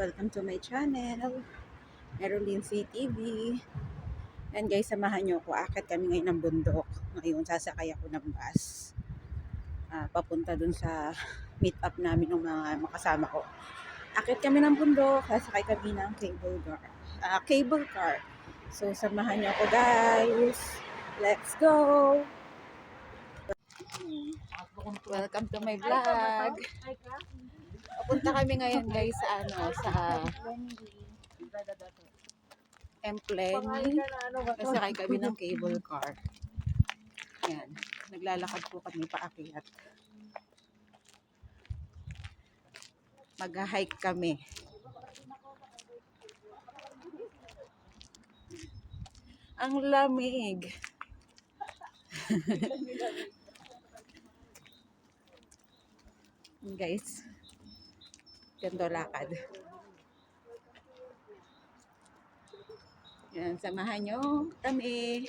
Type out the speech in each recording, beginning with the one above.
Welcome to my channel, Merolin TV. And guys, samahan nyo ako. Akit kami ngayon ng bundok. Ngayon, sasakay ako ng bus. Papunta dun sa meet up namin ng mga makasama ko. Akit kami ng bundok, sasakay kami ng cable car. So, samahan nyo ako guys. Let's go! Welcome to my vlog. Papunta kami ngayon guys sa Emplenny. Sasakay kami ng cable car. Yan. Naglalakad po kami paakyat. Mag-hike kami. Ang lamig. Guys, ganito lakad. Yan, samahan nyo kami.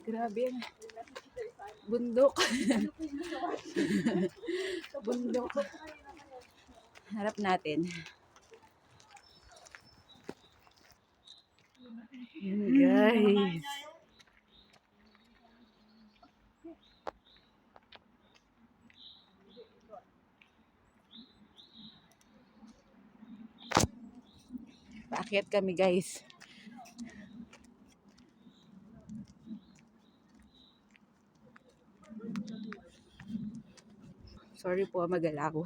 Grabe yan. Bundok. Bundok. Harap natin. Yan guys. Paakyat kami guys. Sorry po, magalaw.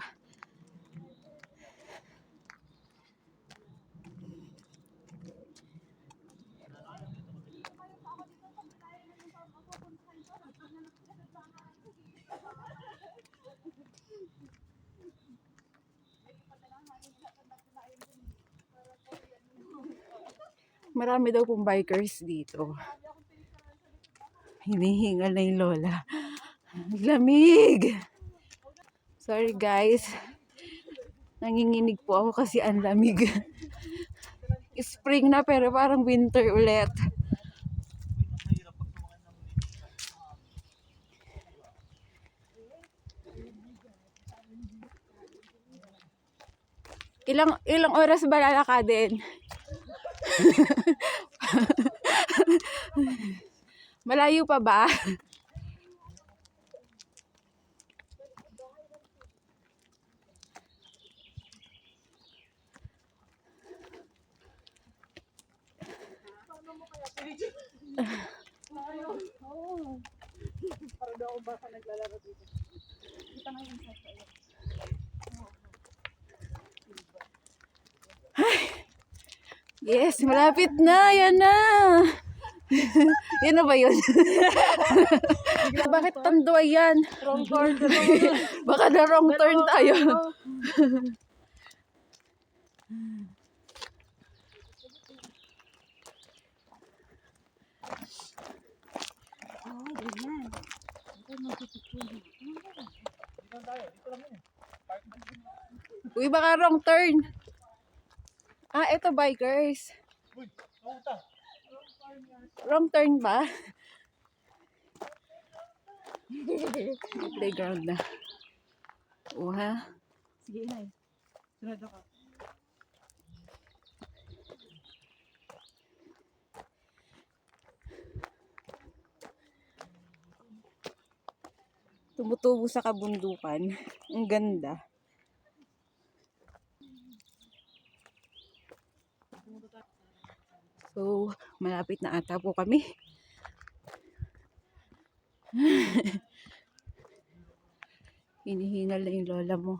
Marami daw pong bikers dito. Hinihingal na yung lola. Lamig! Sorry guys. Nanginginig po ako kasi ang lamig. Spring na pero parang winter ulit. Ilang oras ba lalakadin? Malayo pa ba? Para daw baka naglalaro dito. Kita nga yung sa tayo. Yes, malapit na. Yan na. Yan na ba yun? Bakit tanduay yan? Wrong turn. Baka na wrong turn tayo. Uy, baka wrong turn. Eto bikers. Wrong turn ba? Playground na. Ha? Sige, inay. Sunod ako. Tumutubo sa kabundukan. Ang ganda. So, malapit na ata po kami. Hinihingal na yung lola mo.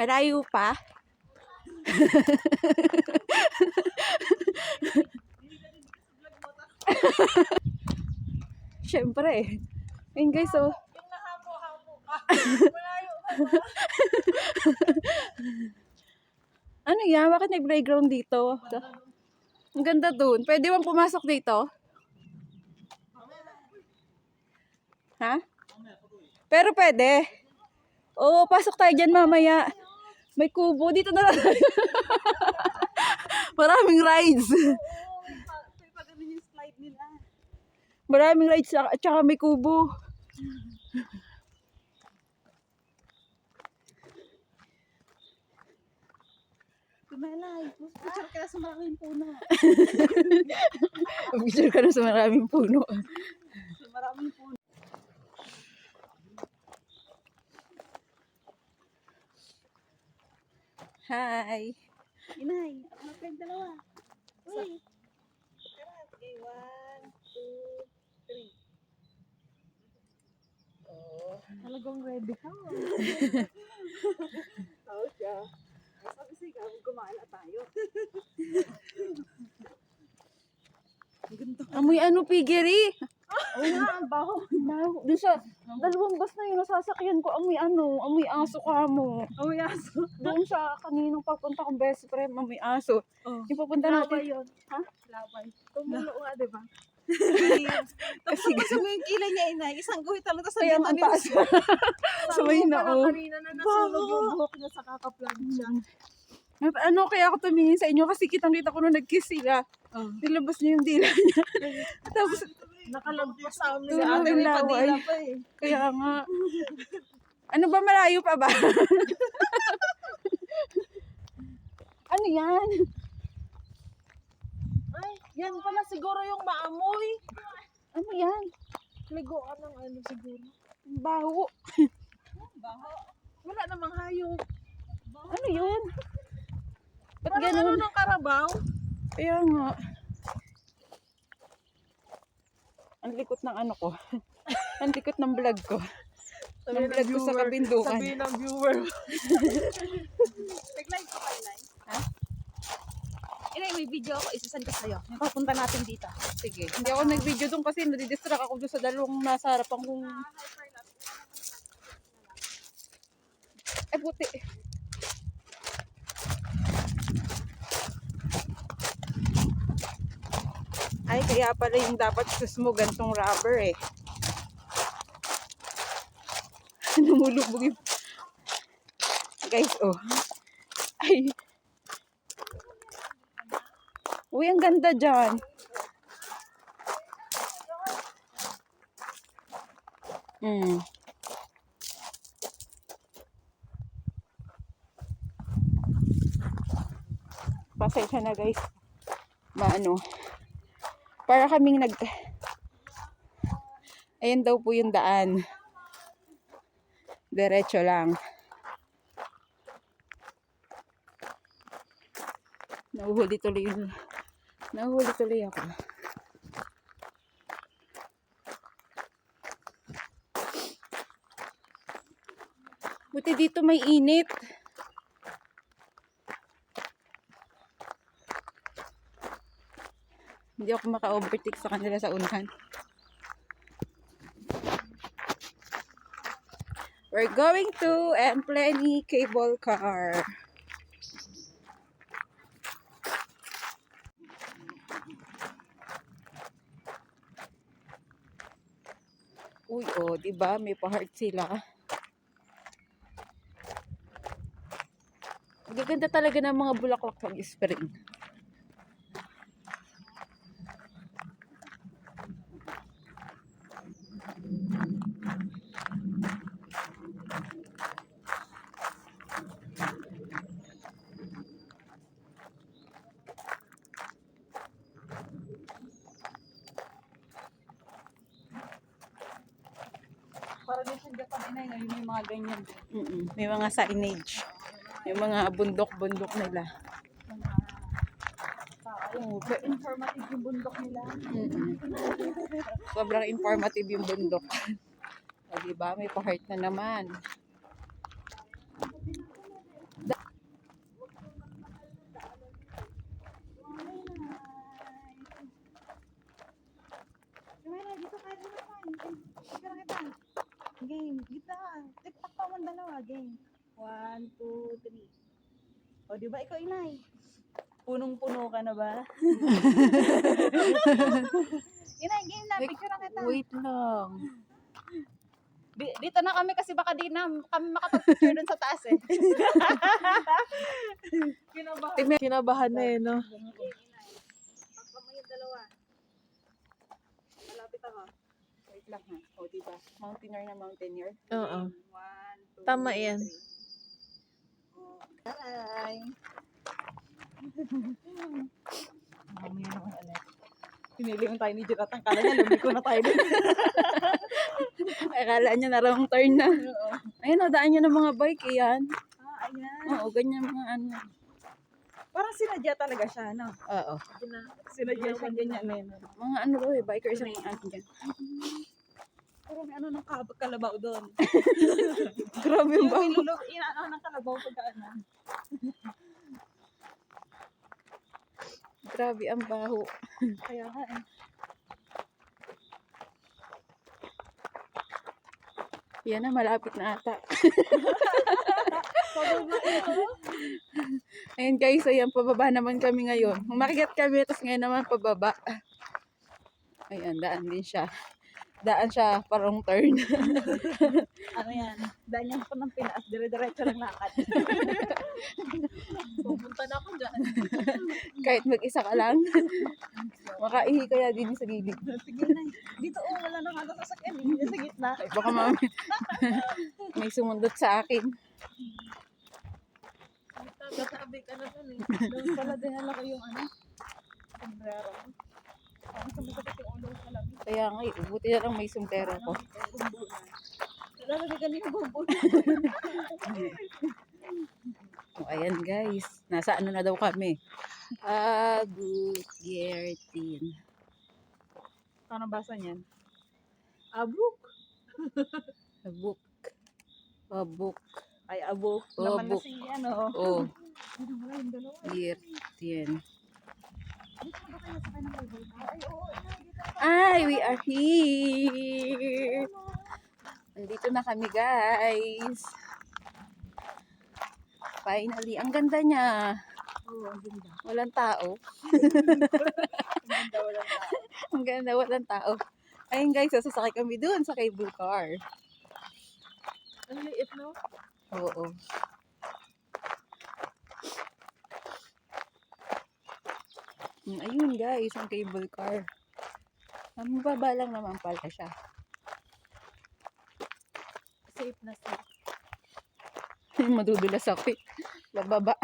Malayo pa. Siyempre. Ayun guys, oh. Yung nahapo-hapo. Malayo pa ba? Ano yan? Bakit nag-playground dito? Ang ganda dun. Pwede bang pumasok dito? Ha? Pero pwede. Oo, pasok tayo dyan mamaya. May kubo. Dito na lang tayo. Maraming rides. May pag ano yung slide nila. Maraming rides at saka may kubo. Kumalay, picture ka na sa maraming puno. Picture ka na sa maraming puno. Sa maraming puno. Hi. Inay, ako na kayo dalawa. Uy. Tara, sige, 1, 2, 3. Oh, talagang ready ka. Oo siya. Sabi siya, gumala tayo. Ang ganda. Amoy ano, piggery. Oo nga, ang baho. Doon sa dalawang bus na yun, nasasakyan ko, amoy ano, amoy aso ka mo. Oh, yaso. Doon sa kaninang papunta kong best friend, amoy aso. Oh. Yung papunta Laway natin. yun. Ha? Laway. Tumulo nga, diba? Kasi Tapos mo yung kilay niya, inay. Isang guhit lang. Tapos kaya ang taas. Sabay na, oh. Kanina na nasulog yung buhok niya sa kakaplansya. Ano kaya ako tumingin sa inyo kasi kitang-kita ko nung nag-kiss sila. Nilabas niya yung dila niya. Tapos Nakalagpas sa amin. Tulog Sa amin yung may laway. padila pa eh. kaya nga. Ano ba, malayo pa ba? Ano yan? Ay, yan pala siguro yung maamoy. Ano yan? Ligoan ng ano siguro. Baho. Baho. Wala namang hayop. Ano yun? Ba't Parang ano ganun? ng karabaw? Kaya nga. Ang likot ng ano ko. Ang likot ng vlog ko. Ng vlog ko sa kabindukan. Sabihin ng viewer. Nag-live ko kayo, Nay? Ha? Inay, may video ako. Isasend ko sa'yo. Yung papunta natin dito. Sige. Hindi ako nag-video doon kasi nadidistract ako doon sa dalawang nasa harapan kong... Ay, puti. Ay, kaya pala yung dapat sus mo gantong rubber eh. Lumulubog yung... Guys, oh. Ay. Uy, ang ganda dyan. Pasensya na guys. Maano. Para kaming nag... Ayan daw po yung daan. Diretso lang. Nahuhuli tuloy yun. Nahuhuli tuloy ako. Buti dito may init. Hindi ako maka-overtake sa kanila sa unahan. We're going to Empleni Cable Car. Uy, oh, diba? May pa-heart sila. Gaganda talaga ng mga bulaklak pag spring. Para din siya Japan, inay. Ngayon may mga ganyan. May mga signage. Yung mga bundok-bundok nila. Informative yung bundok nila. Sobrang informative yung bundok. O, diba? May pa-heart na naman. Dito kayo naman. Sige na kita. Game. Dito. Tiktak pa mo dalawa. Game. 1, 2, 3. O, di ba ikaw, inay? Punong-puno ka na ba? Inay, game na. Picture na kita. Wait lang. Dito na kami kasi baka di na kami makapag-picture dun sa taas eh. Kinabahan na eh, no? Pagkamay yung dalawa. Malapit ako. Wait lang ha. O, diba? Mountaineer na mountaineer. Oo. 1, 2, Tama yan. 3. Oh, taray. Mamaya naman ulit. Pinili tayo ni Jirat. Ang kala niya, lumiko na tayo dun. Akala niya na wrong turn na. Oo. Ayun o, daan niya ng mga bike. Yan. Ayan. Oo, ganyan mga ano. Parang sinadya talaga siya, no? Oo. Sinadya siya ganyan na yun. Mga ano daw eh, bikers ang ano dyan. Pero may ano ng kalabaw doon. Grabe yung Yung baho. ilulog, inaano ng kalabaw pagka ano. Grabe ang baho. Kaya nga eh. Yan na, malapit na ata. Pababa ito. Ayun guys, ayan, pababa naman kami ngayon. Umakyat kami, tapos ngayon naman pababa. Ayan, daan din siya. Daan siya, parang turn. Ano yan? Dahil yan po ng pinaas, dire-diretso lang lakad. Pupunta na ako dyan. Kahit mag-isa ka lang. Makaihi kaya din sa gilid. Sige na. Dito wala na nga sasakyan. Hindi sa gitna. Ay, baka mami. May sumundot sa akin. Tatabi ka na dun eh. Doon pala dinala ko yung ano. Sombrero. Parang sumasakit yung ulo sa lamig. Kaya nga, buti na lang may sumpero ko. Lalagay ka yung bumbo. O, ayan guys. Nasa ano na daw kami. Bukirtin. Paano basa niyan? Abuk. Abuk. Abuk. Ay, abuk. Oh, Naman na abuk. si ano. Oh, Ano wala yung dalawa. Bukirtin. Dito na ba kayo sa kanang bulbul? Ay, oo. Dito. Ay, we are here. Nandito na kami, guys. Finally, ang ganda niya. Oo, ang ganda. Walang tao. Ang ganda, walang tao. Ang ganda, walang tao. Ayun guys, sasakay kami dun sa cable car. Ang liit, no? Oo. Ayun guys, ang cable car. Ang baba lang naman pala siya. Safe na safe. Madudulas ako eh. Bababa.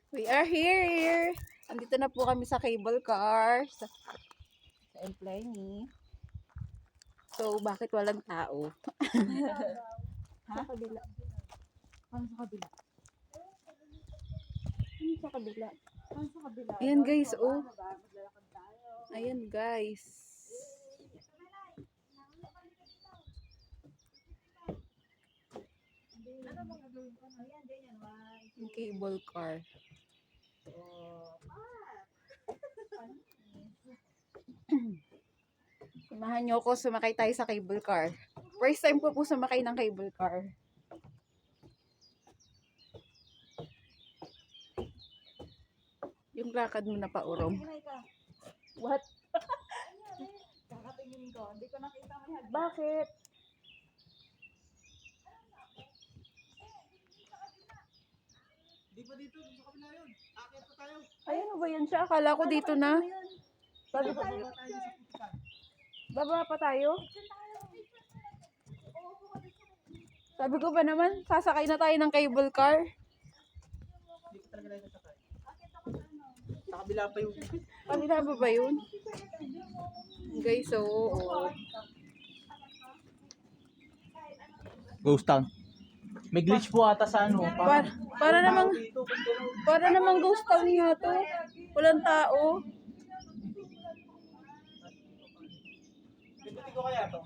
We are here. Andito na po kami sa cable car. Sa Emplenny. So, bakit walang tao? Sa kabila. Ano sa kabila? Ano sa kabila? Ano sa kabila? Ayan guys, oh. Maglalakad tayo. Ayan guys. Ano mga gawin ko? Ayan, ganyan. Yung cable car. Samahan niyo ako, sumakay tayo sa cable car. First time ko po sumakay ng cable car. Yung lakad mo na paurom. Hinay ka. What? Kakatingin ko. Hindi ko nakita may hagdan. Bakit? Di pa dito, sa kabila yun. Akit pa tayo. Ay, ano ba yan siya? Akala ko dito na. Sabi ko, Baba tayo sa pupusan. baba pa tayo. Sabi ko ba naman, sasakay na tayo ng cable car. Di pa talaga tayo sasakay. Sa kabila pa yung... Kanina ba yun? Guys, oo. Ghost town. May glitch po ata sa ano. Para namang ghost town nga to. Walang tao. Pibuti ko kaya to.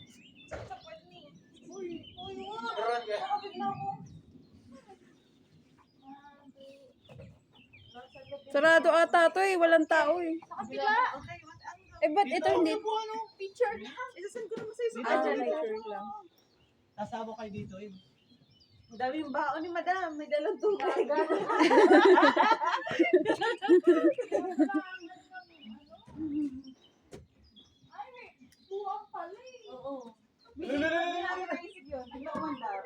Sarado ata to eh. Walang tao eh. Eh, ba't ito hindi? Picture. Isasend ko naman sa'yo sa Ah, picture lang. Nasama kayo dito eh. Ang daming baon ni madam. May dalang tubig. Oo. Hindi namin naisip yun. Tingnan mo daw.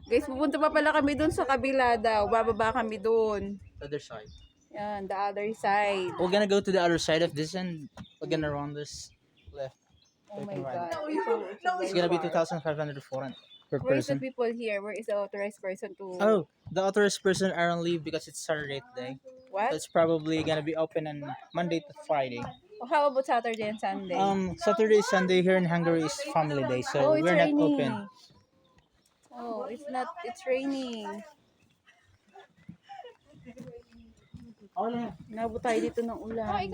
Guys, pupunta pa pala kami dun sa kabila daw. Bababa kami dun. Other side. Yan, the other side. We're gonna go to the other side of this and we're gonna run this left. Oh my Taking right. God. It's gonna be 2,500 foreign per Where is the person. people here? Where is the authorized person to... Oh, the authorized person are on leave because it's Saturday today. What? It's probably gonna be open on Monday to Friday. Oh, how about Saturday and Sunday? Saturday, Sunday here in Hungary is family day, oh, so it's we're not raining. open. Oh, it's not. It's raining. Nabot tayo dito ng ulan.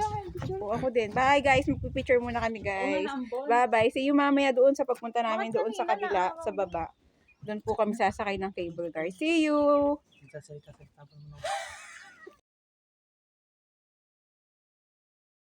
Oh, ako din. Bye guys. Magpipicture muna kami guys. Bye-bye. See you mamaya doon sa pagpunta namin doon sa kabila, sa baba. Doon po kami sasakay ng cable car. See you!